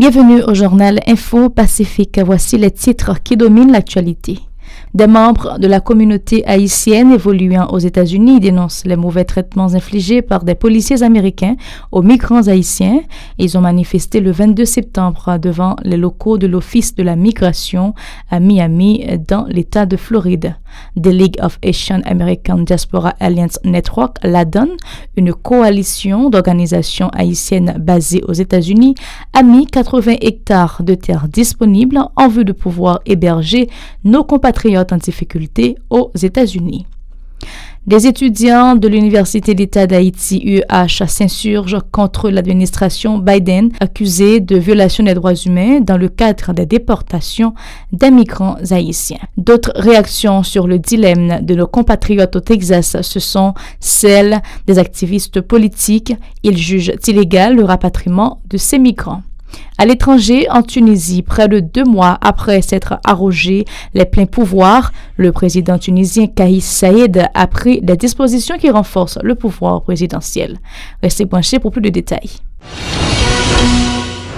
Bienvenue au journal Info Pacifique. Voici les titres qui dominent l'actualité. Des membres de la communauté haïtienne évoluant aux États-Unis dénoncent les mauvais traitements infligés par des policiers américains aux migrants haïtiens. Ils ont manifesté le 22 septembre devant les locaux de l'Office de la migration à Miami, dans l'État de Floride. The League of Asian American Diaspora Alliance Network, LADON, une coalition d'organisations haïtiennes basées aux États-Unis, a mis 80 hectares de terre disponibles en vue de pouvoir héberger nos compatriotes en difficulté aux États-Unis. Des étudiants de l'Université d'État d'Haïti, UEH, s'insurgent contre l'administration Biden, accusée de violation des droits humains dans le cadre des déportations des migrants haïtiens. D'autres réactions sur le dilemme de nos compatriotes au Texas, ce sont celles des activistes politiques. Ils jugent illégal le rapatriement de ces migrants. À l'étranger, en Tunisie, près de 2 mois après s'être arrogé les pleins pouvoirs, le président tunisien Kais Saied a pris des dispositions qui renforcent le pouvoir présidentiel. Restez branchés pour plus de détails.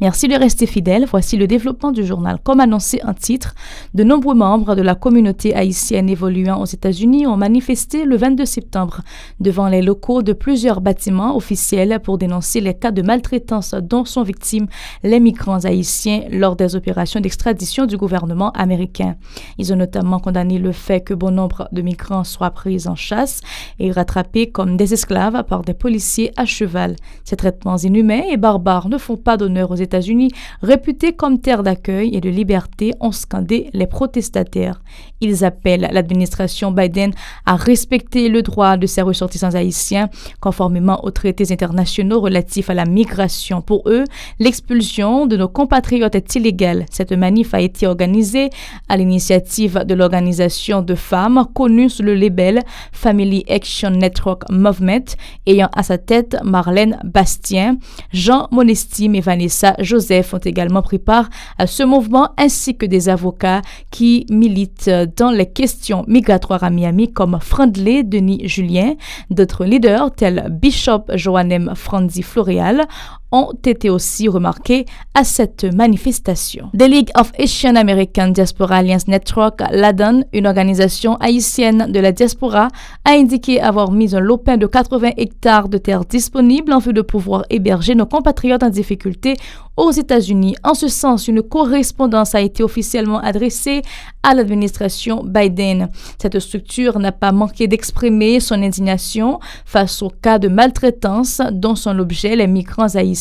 Merci de rester fidèles. Voici le développement du journal. Comme annoncé en titre, de nombreux membres de la communauté haïtienne évoluant aux États-Unis ont manifesté le 22 septembre devant les locaux de plusieurs bâtiments officiels pour dénoncer les cas de maltraitance dont sont victimes les migrants haïtiens lors des opérations d'extradition du gouvernement américain. Ils ont notamment condamné le fait que bon nombre de migrants soient pris en chasse et rattrapés comme des esclaves par des policiers à cheval. Ces traitements inhumains et barbares ne font pas d'honneur aux États-Unis, réputés comme terre d'accueil et de liberté, ont scandé les protestataires. Ils appellent l'administration Biden à respecter le droit de ses ressortissants haïtiens, conformément aux traités internationaux relatifs à la migration. Pour eux, l'expulsion de nos compatriotes est illégale. Cette manif a été organisée à l'initiative de l'organisation de femmes connue sous le label Family Action Network Movement, ayant à sa tête Marlène Bastien, Jean Monestime et Vanessa Joseph ont également pris part à ce mouvement, ainsi que des avocats qui militent dans les questions migratoires à Miami comme Friendly Denis Julien. D'autres leaders tels Bishop Joannem Franzi Floréal ont été aussi remarqués à cette manifestation. The League of Asian American Diaspora Alliance Network, LADON, une organisation haïtienne de la diaspora, a indiqué avoir mis un lopin de 80 hectares de terre disponibles en vue de pouvoir héberger nos compatriotes en difficulté aux États-Unis. En ce sens, une correspondance a été officiellement adressée à l'administration Biden. Cette structure n'a pas manqué d'exprimer son indignation face aux cas de maltraitance dont sont l'objet les migrants haïtiens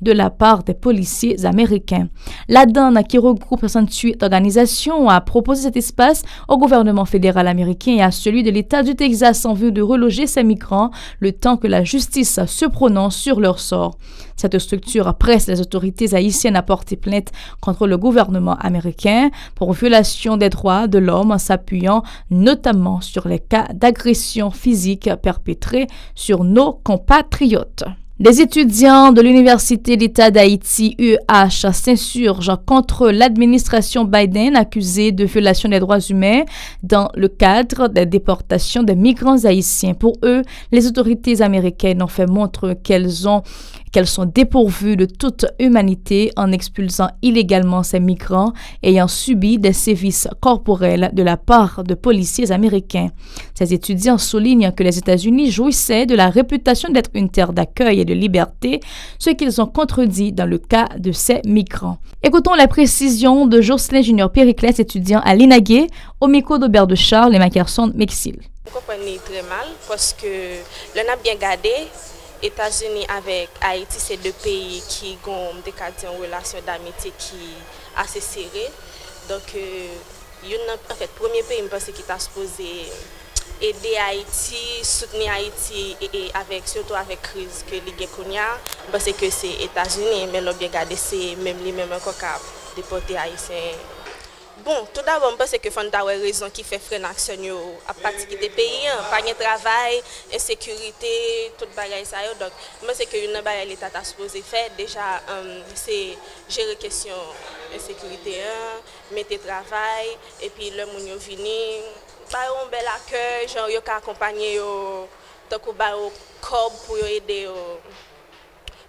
de la part des policiers américains. LADON, qui regroupe 68 organisations, a proposé cet espace au gouvernement fédéral américain et à celui de l'État du Texas en vue de reloger ces migrants le temps que la justice se prononce sur leur sort. Cette structure presse les autorités haïtiennes à porter plainte contre le gouvernement américain pour violation des droits de l'homme en s'appuyant notamment sur les cas d'agression physique perpétrés sur nos compatriotes. Des étudiants de l'Université d'État d'Haïti, UEH, s'insurgent contre l'administration Biden accusée de violation des droits humains dans le cadre des déportations des migrants haïtiens. Pour eux, les autorités américaines ont fait montre qu'elles sont dépourvues de toute humanité en expulsant illégalement ces migrants ayant subi des sévices corporels de la part de policiers américains. Ces étudiants soulignent que les États-Unis jouissaient de la réputation d'être une terre d'accueil et de liberté, ce qu'ils ont contredit dans le cas de ces migrants. Écoutons la précision de Jocelyn Junior Périclès, étudiant à l'INAGUE, au micro d'Aubert de Charles et Mackerson Mexil. Vous comprenez très mal parce que l'on a bien gardé. États-Unis avec Haïti, c'est 2 pays qui ont des relations d'amitié qui assez serrées. Donc, en fait, premier pays, je pense qu'il est supposé aider Haïti, soutenir Haïti et avec, surtout avec la crise que les Gécounia, je pense que c'est États-Unis, mais l'on bien gardé, c'est même les mêmes encore qu'à déporter Haïtiens. Bon, tout d'abord, je pense que faut avoir raison qui fait freiner l'action à partir des pays, pas de travail, insécurité, tout bagage ça. Donc, je pense que une bagage l'État a supposé faire déjà, c'est gérer question insécurité, mettre travail et puis le monde vini, bah un bel accueil, genre yo accompagner yo, tant que bah au corps pour aider.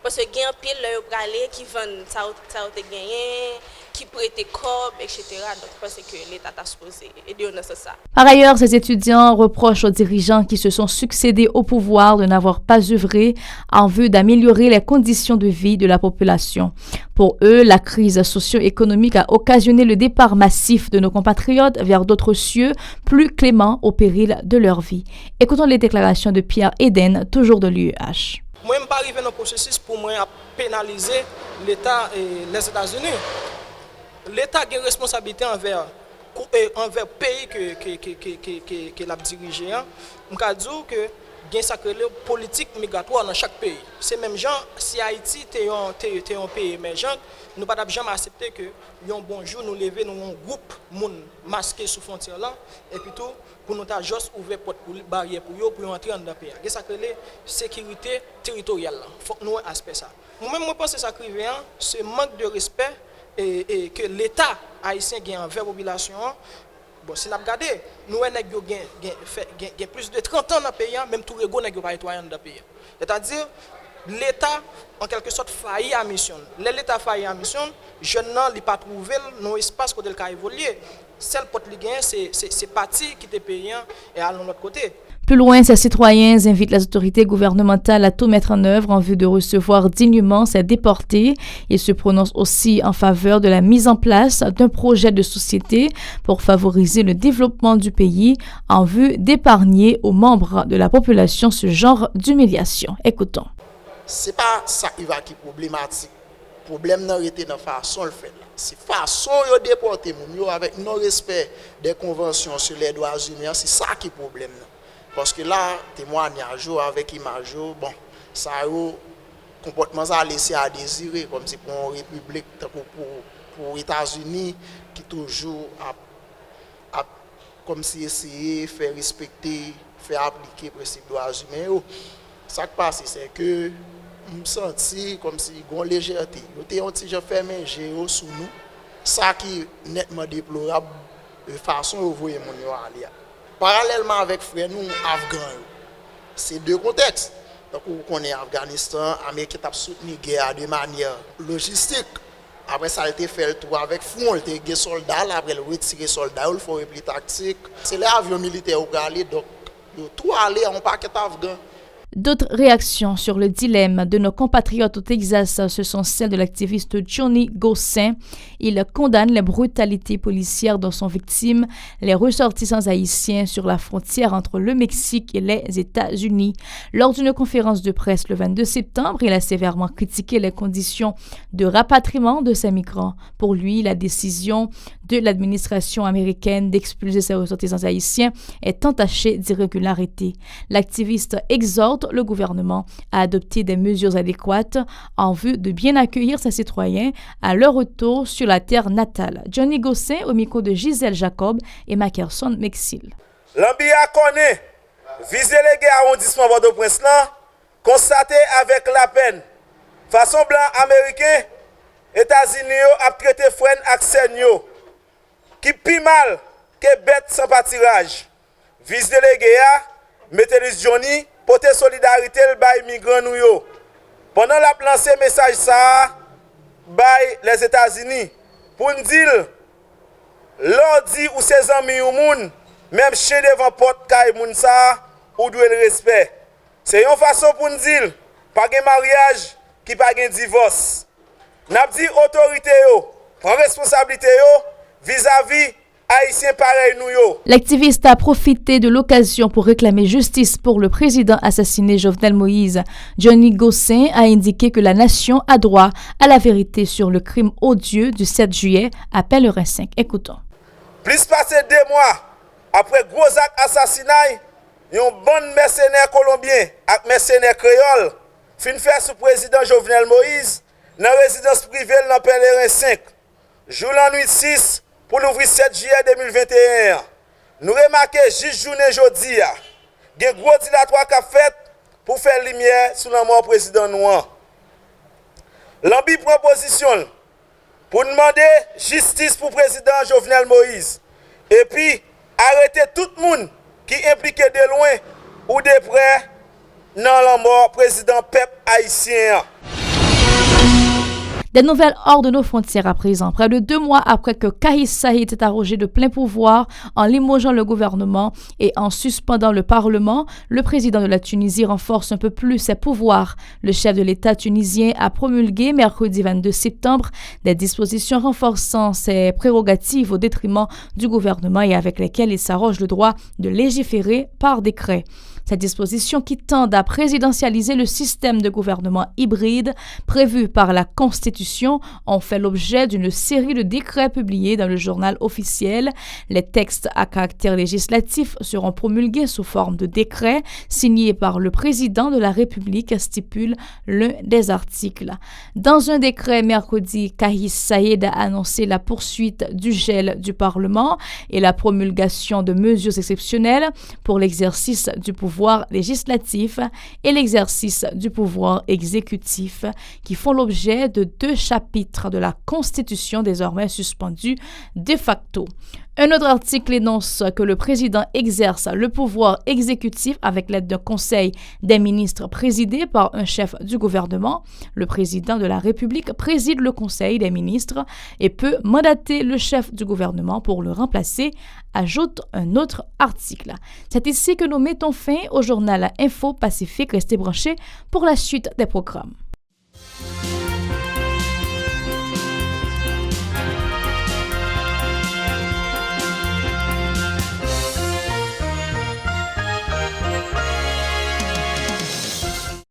Parce que il y a un pile là qui vendent ça te gagné, qui prêtent cob, etc. Donc je pense que l'État a supposé aider dans ça. Par ailleurs, ces étudiants reprochent aux dirigeants qui se sont succédés au pouvoir de n'avoir pas œuvré en vue d'améliorer les conditions de vie de la population. Pour eux, la crise socio-économique a occasionné le départ massif de nos compatriotes vers d'autres cieux plus cléments au péril de leur vie. Écoutons les déclarations de Pierre Eden, toujours de l'UEH. Moi, je ne suis pas arrivé dans le processus pour moi pénaliser l'État et les États-Unis. L'État a une responsabilité envers le pays que l'a dirigé. Je peux dire que il y a une politique migratoire dans chaque pays. C'est même gens, si Haïti est un pays émergent, nous ne pouvons jamais accepter que un bon jour nous lever nous un groupe moun masqué sous frontière là et puis tout pour nous juste ouvrir porte pour barrière pour entrer dans le pays. C'est ça que la sécurité territoriale là. Faut que nous aspect ça. Moi-même je pense que ça crive c'est manque de respect et que l'État haïtien gagne envers la population. Bon, si nous regardons, nous avons plus de 30 ans dans le pays, même tout le monde n'a pas été dans le pays. C'est-à-dire, l'État, en quelque sorte, faillit à mission. L'État faillit à mission, je n'ai pas trouvé nos espaces côté le évoluer. Celle pour le gain, c'est parti qui était payant et à l'autre côté. Plus loin, ces citoyens invitent les autorités gouvernementales à tout mettre en œuvre en vue de recevoir dignement ces déportés. Ils se prononcent aussi en faveur de la mise en place d'un projet de société pour favoriser le développement du pays en vue d'épargner aux membres de la population ce genre d'humiliation. Écoutons. Ce n'est pas ça qui est problématique. Le problème n'a été dans la façon de faire. C'est la façon de déporter avec non-respect des conventions sur les droits humains. C'est ça qui est le problème. Parce que là, témoignage avec image, bon, ça a un comportement à laisser à désirer, comme si pour une république, pour les États-Unis, qui toujours a comme si essayer de faire respecter, faire appliquer les principes des droits humains. Ce qui passe, c'est que je me sens comme si il y a une légèreté. Je suis fermé sous nous. Ça qui est nettement déplorable de façon dont vous voyez mon aller. Parallèlement avec frère nous Afghans, c'est deux contextes. Donc on est Afghanistan, Amérique a soutenu la guerre de manière logistique. Après ça a été fait le tour avec front, il y a des soldats, après le retirer les soldats, il faut repli tactique. C'est les avions militaires qui aller, donc tout aller en paquet afghan. D'autres réactions sur le dilemme de nos compatriotes au Texas, ce sont celles de l'activiste Johnny Gossin. Il condamne les brutalités policières dont sont victimes les ressortissants haïtiens sur la frontière entre le Mexique et les États-Unis. Lors d'une conférence de presse le 22 septembre, il a sévèrement critiqué les conditions de rapatriement de ces migrants. Pour lui, la décision de l'administration américaine d'expulser ces ressortissants haïtiens est entachée d'irrégularité. L'activiste exhorte le gouvernement à adopter des mesures adéquates en vue de bien accueillir ses citoyens à leur retour sur la terre natale. Johnny Gossin au micro de Gisèle Jacob et Mackerson Mexil. L'ambia connaît viser les arrondissement Bordeaux-Prince là, constaté avec la peine façon blanc américain États-Unis a traité freine accès qui pi mal que bête sans pâturage. Vice délégué Métélis Johnny porter solidarité le bail migrants nous yo. Pendant la lancé message ça bail les États-Unis pour nous dire l'ordi ou ses amis ou moun même chez devant porte kay moun ça ou doit le respect. C'est une façon pour nous dire pas de mariage qui pas de divorce. N'a dit autorité yo prend responsabilité yo vis-à-vis Haïtien pareil nous yo. L'activiste a profité de l'occasion pour réclamer justice pour le président assassiné Jovenel Moïse. Johnny Gossin a indiqué que la nation a droit à la vérité sur le crime odieux du 7 juillet à Pellerin 5. Écoutons. Plus passé 2 mois après gros acte assassinat, un bon mercenaire colombien et mercenaire créole fin faire sous président Jovenel Moïse dans résidence privée dans Pellerin 5. Jour la nuit 6 pour l'ouvrir 7 juillet 2021. Nous remarquons juste journée jeudi, il y a un gros dilatoire qu'a fait pour faire lumière sur la mort président noir. L'ambi prend position pour demander justice pour président Jovenel Moïse et puis arrêter tout le monde qui est impliqué de loin ou de près dans la mort président peuple haïtien. Des nouvelles hors de nos frontières à présent. Près de 2 mois après que Kais Saied s'est arrogé de plein pouvoir en limogeant le gouvernement et en suspendant le Parlement, le président de la Tunisie renforce un peu plus ses pouvoirs. Le chef de l'État tunisien a promulgué mercredi 22 septembre des dispositions renforçant ses prérogatives au détriment du gouvernement et avec lesquelles il s'arroge le droit de légiférer par décret. Ces dispositions qui tendent à présidentialiser le système de gouvernement hybride prévu par la Constitution ont fait l'objet d'une série de décrets publiés dans le journal officiel. Les textes à caractère législatif seront promulgués sous forme de décrets signés par le président de la République, stipule l'un des articles. Dans un décret mercredi, Kais Saied a annoncé la poursuite du gel du Parlement et la promulgation de mesures exceptionnelles pour l'exercice du pouvoir législatif et l'exercice du pouvoir exécutif qui font l'objet de 2 chapitres de la Constitution désormais suspendus de facto. Un autre article énonce que le président exerce le pouvoir exécutif avec l'aide d'un conseil des ministres présidé par un chef du gouvernement. Le président de la République préside le conseil des ministres et peut mandater le chef du gouvernement pour le remplacer, ajoute un autre article. C'est ici que nous mettons fin au journal Info Pacifique. Restez branchés pour la suite des programmes.